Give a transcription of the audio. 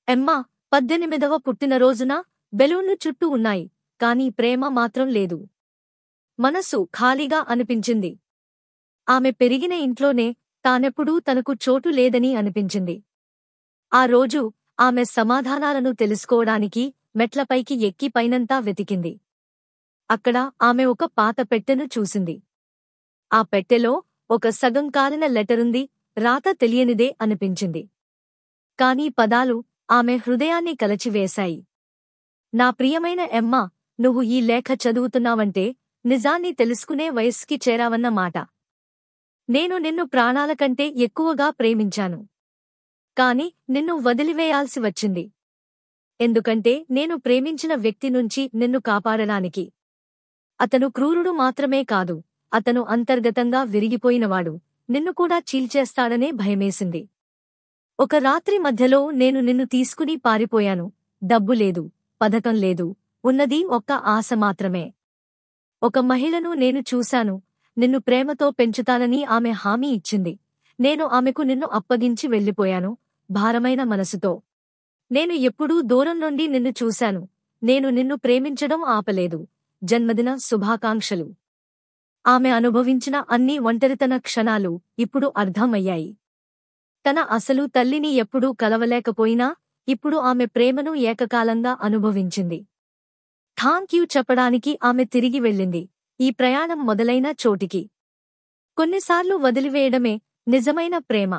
ఎమ్మా 18వ పుట్టినరోజున బెలూన్లు చుట్టూ ఉన్నాయి, కాని ప్రేమ మాత్రం లేదు. మనసు ఖాళీగా అనిపించింది. ఆమె పెరిగిన ఇంట్లోనే తానెప్పుడూ తనకు చోటు లేదని అనిపించింది. ఆ రోజు ఆమె సమాధానాలను తెలుసుకోవడానికి మెట్లపైకి ఎక్కి పైనంతా వెతికింది. అక్కడ ఆమె ఒక పాత పెట్టెను చూసింది. ఆ పెట్టెలో ఒక సగం కాలిన లెటరుంది. రాత తెలియనిదే అనిపించింది. కాని పదాలు ఆమె హృదయాన్ని కలచివేశాయి. నా ప్రియమైన ఎమ్మా, నువ్వు ఈ లేఖ చదువుతున్నావంటే నిజాన్ని తెలుసుకునే వయస్సుకి చేరావన్న మాట. నేను నిన్ను ప్రాణాల కంటే ఎక్కువగా ప్రేమించాను. కాని నిన్ను వదిలివేయాల్సి వచ్చింది. ఎందుకంటే నేను ప్రేమించిన వ్యక్తి నుంచి నిన్ను కాపాడడానికి. అతను క్రూరుడు మాత్రమే కాదు, అతను అంతర్గతంగా విరిగిపోయినవాడు. నిన్ను కూడా చీల్చేస్తాడనే భయమేసింది. ఒక రాత్రి మధ్యలో నేను నిన్ను తీసుకుని పారిపోయాను. డబ్బు లేదు, పథకం లేదు, ఉన్నది ఒక్క ఆశ మాత్రమే. ఒక మహిళను నేను చూశాను. నిన్ను ప్రేమతో పెంచుతానని ఆమె హామీ ఇచ్చింది. నేను ఆమెకు నిన్ను అప్పగించి వెళ్ళిపోయాను, భారమైన మనసుతో. నేను ఎప్పుడూ దూరం నుండి నిన్ను చూశాను. నేను నిన్ను ప్రేమించడం ఆపలేదు. జన్మదిన శుభాకాంక్షలు. ఆమె అనుభవించిన అన్ని ఒంటరితన క్షణాలు ఇప్పుడు అర్థమయ్యాయి. తన అసలు తల్లిని ఎప్పుడూ కలవలేకపోయినా ఇప్పుడు ఆమె ప్రేమను ఏకకాలంగా అనుభవించింది. థాంక్ యూ చెప్పడానికి ఆమె తిరిగి వెళ్ళింది, ఈ ప్రయాణం మొదలైన చోటికి. కొన్నిసార్లు వదిలివేయడమే నిజమైన ప్రేమ.